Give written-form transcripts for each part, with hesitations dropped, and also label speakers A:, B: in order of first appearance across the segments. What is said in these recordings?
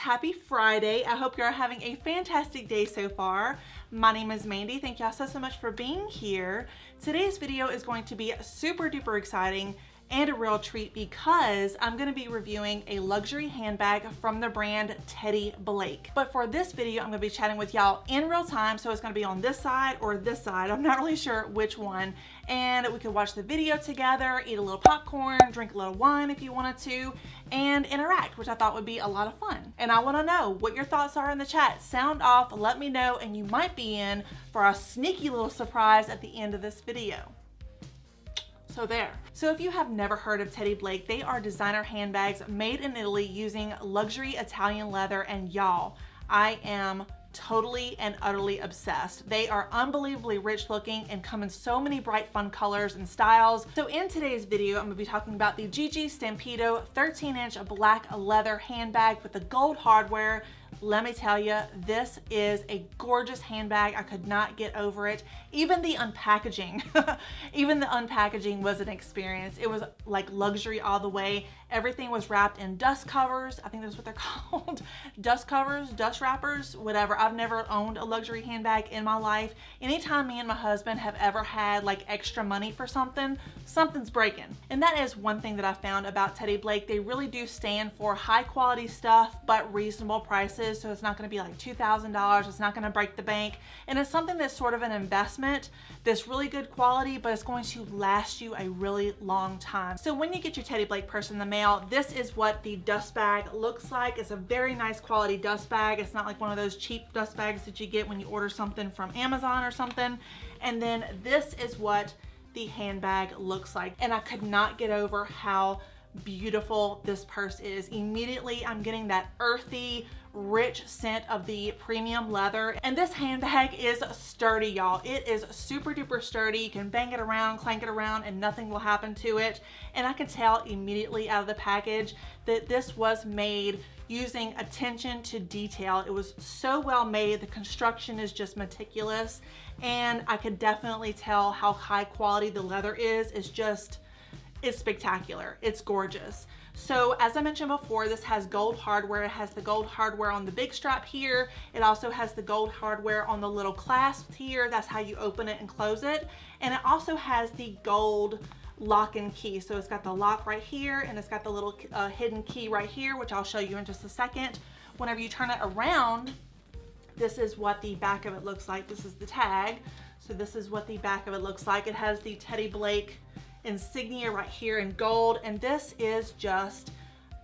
A: happy Friday. I hope you're having a fantastic day so far. My name is Mandy. Thank y'all so much for being here. Today's video is going to be super duper exciting and a real treat because I'm going to be reviewing a luxury handbag from the brand Teddy Blake. But for this video, I'm going to be chatting with y'all in real time, so it's going to be on this side or this side. I'm not really sure which one. And we could watch the video together, eat a little popcorn, drink a little wine if you wanted to, and interact, which I thought would be a lot of fun. And I want to know what your thoughts are in the chat. Sound off, let me know, and you might be in for a sneaky little surprise at the end of this video. So there. So if you have never heard of Teddy Blake, they are designer handbags made in Italy using luxury Italian leather, and y'all, I am totally and utterly obsessed. They are unbelievably rich looking and come in so many bright fun colors and styles. So in today's video, I'm gonna be talking about the Gigi Stampetto 13-inch black leather handbag with the gold hardware. Let me tell you, this is a gorgeous handbag. I could not get over it. Even the unpackaging, was an experience. It was like luxury all the way. Everything was wrapped in dust covers. I think that's what they're called. Dust covers, dust wrappers, whatever. I've never owned a luxury handbag in my life. Anytime me and my husband have ever had like extra money for something, something's breaking. And that is one thing that I found about Teddy Blake. They really do stand for high quality stuff, but reasonable prices. So it's not gonna be like $2,000. It's not gonna break the bank. And it's something that's sort of an investment that's really good quality, but it's going to last you a really long time. So when you get your Teddy Blake purse in the mail, this is what the dust bag looks like. It's a very nice quality dust bag. It's not like one of those cheap dust bags that you get when you order something from Amazon or something. And then this is what the handbag looks like. And I could not get over how beautiful this purse is. Immediately, I'm getting that earthy, rich scent of the premium leather. And this handbag is sturdy, y'all. It is super duper sturdy. You can bang it around, clank it around, and nothing will happen to it. And I can tell immediately out of the package that this was made using attention to detail. It was so well made. The construction is just meticulous. And I could definitely tell how high quality the leather is. It's spectacular. It's gorgeous. So as I mentioned before, this has gold hardware. It has the gold hardware on the big strap here. It also has the gold hardware on the little clasps here. That's how you open it and close it. And it also has the gold lock and key. So it's got the lock right here, and it's got the little hidden key right here, which I'll show you in just a second. Whenever you turn it around, this is what the back of it looks like. This is the tag. So this is what the back of it looks like. It has the Teddy Blake insignia right here in gold, and this is just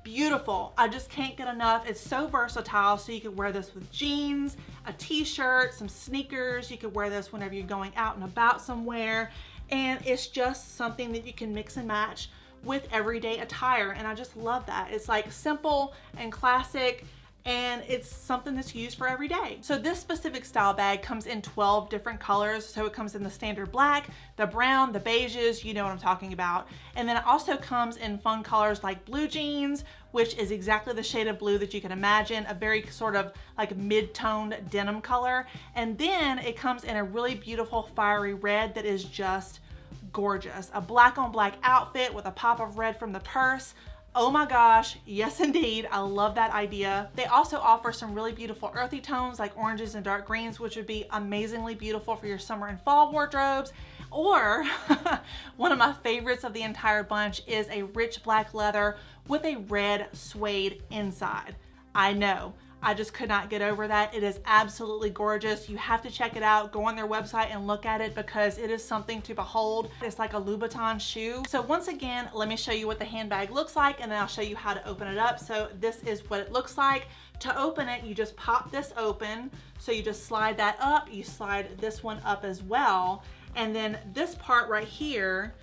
A: beautiful. I just can't get enough. It's so versatile. So you could wear this with jeans, a t-shirt, some sneakers. You could wear this whenever you're going out and about somewhere, and it's just something that you can mix and match with everyday attire. And I just love that. It's like simple and classic, and it's something that's used for every day. So this specific style bag comes in 12 different colors. So it comes in the standard black, the brown, the beiges, you know what I'm talking about. And then it also comes in fun colors like blue jeans, which is exactly the shade of blue that you can imagine, a very sort of like mid-toned denim color. And then it comes in a really beautiful fiery red that is just gorgeous. A black on black outfit with a pop of red from the purse. Oh my gosh, yes indeed, I love that idea. They also offer some really beautiful earthy tones like oranges and dark greens, which would be amazingly beautiful for your summer and fall wardrobes. Or one of my favorites of the entire bunch is a rich black leather with a red suede inside. I know, I just could not get over that. It is absolutely gorgeous. You have to check it out. Go on their website and look at it because it is something to behold. It's like a Louboutin shoe. So once again, let me show you what the handbag looks like, and then I'll show you how to open it up. So this is what it looks like. To open it, you just pop this open. So you just slide that up. You slide this one up as well. And then this part right here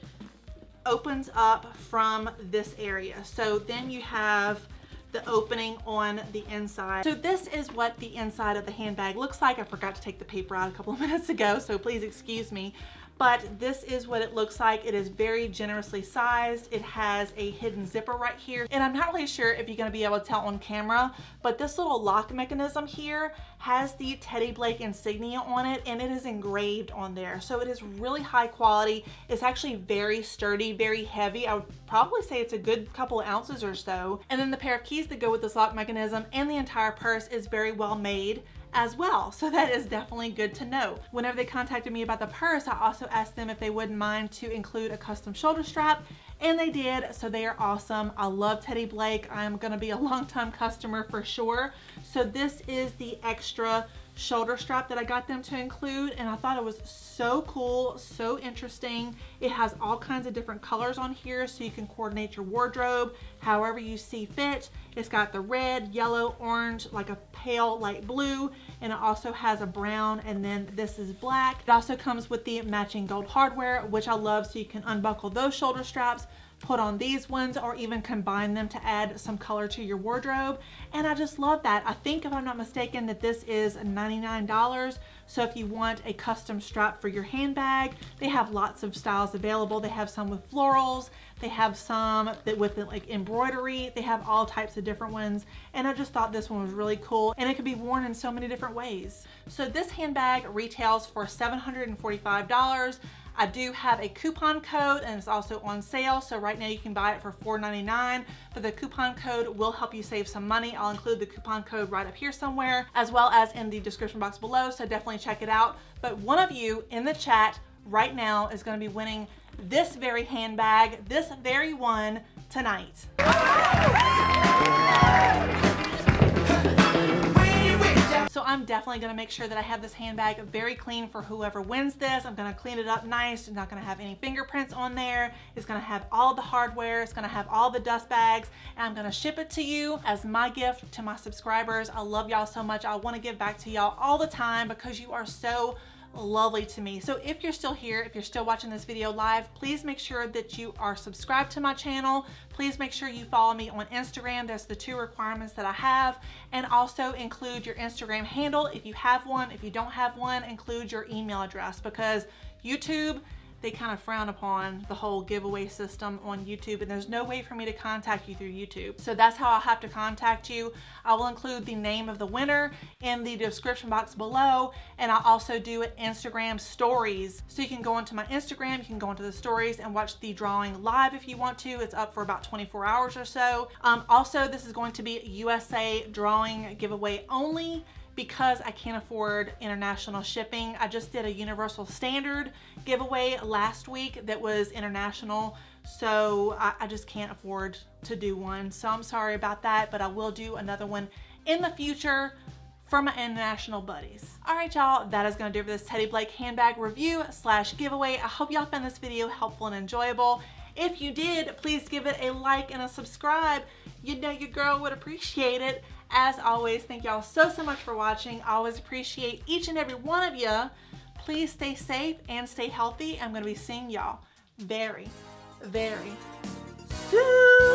A: opens up from this area. So then you have the opening on the inside. So this is what the inside of the handbag looks like. I forgot to take the paper out a couple of minutes ago, so please excuse me. but this is what it looks like. It is very generously sized. It has a hidden zipper right here, and I'm not really sure if you're going to be able to tell on camera, but this little lock mechanism here has the Teddy Blake insignia on it, and it is engraved on there. So it is really high quality. It's actually very sturdy, very heavy. I would probably say it's a good couple of ounces or so. And then the pair of keys that go with this lock mechanism and the entire purse is very well made as well. So that is definitely good to know. Whenever they contacted me about the purse, I also asked them if they wouldn't mind to include a custom shoulder strap, and they did. So they are awesome. I love Teddy Blake. I'm gonna be a long-time customer for sure. So this is the extra shoulder strap that I got them to include, and I thought it was so cool, so interesting. It has all kinds of different colors on here, so you can coordinate your wardrobe however you see fit. It's got the red, yellow, orange, like a pale light blue, and it also has a brown, and then this is black. It also comes with the matching gold hardware, which I love, so you can unbuckle those shoulder straps, put on these ones, or even combine them to add some color to your wardrobe. And I just love that. I think, if I'm not mistaken, that this is $99. So if you want a custom strap for your handbag, they have lots of styles available. They have some with florals, they have some that with like embroidery, they have all types of different ones. And I just thought this one was really cool, and it could be worn in so many different ways. So this handbag retails for $745. I do have a coupon code, and it's also on sale. So right now you can buy it for $4.99, but the coupon code will help you save some money. I'll include the coupon code right up here somewhere, as well as in the description box below. So definitely check it out. But one of you in the chat right now is going to be winning this very handbag, this very one, tonight. So I'm definitely gonna make sure that I have this handbag very clean for whoever wins this. I'm gonna clean it up nice. It's not gonna have any fingerprints on there. It's gonna have all the hardware. It's gonna have all the dust bags, and I'm gonna ship it to you as my gift to my subscribers. I love y'all so much. I wanna give back to y'all all the time because you are so lovely to me. So if you're still here, if you're still watching this video live, please make sure that you are subscribed to my channel. Please make sure you follow me on Instagram. That's the 2 requirements that I have. And also include your Instagram handle if you have one. If you don't have one, include your email address, because YouTube, they kind of frown upon the whole giveaway system on YouTube, and there's no way for me to contact you through YouTube. So that's how I'll have to contact you. I will include the name of the winner in the description box below, and I'll also do an Instagram stories. So you can go onto my Instagram, you can go into the stories and watch the drawing live if you want to. It's up for about 24 hours or so. Also, this is going to be USA drawing giveaway only, because I can't afford international shipping. I just did a universal standard giveaway last week that was international, so I just can't afford to do one. So I'm sorry about that, but I will do another one in the future for my international buddies. All right, y'all, that is gonna do it for this Teddy Blake handbag review / giveaway. I hope y'all found this video helpful and enjoyable. If you did, please give it a like and a subscribe. You know your girl would appreciate it. As always, thank y'all so much for watching. I always appreciate each and every one of you. Please stay safe and stay healthy. I'm gonna be seeing y'all very, very soon.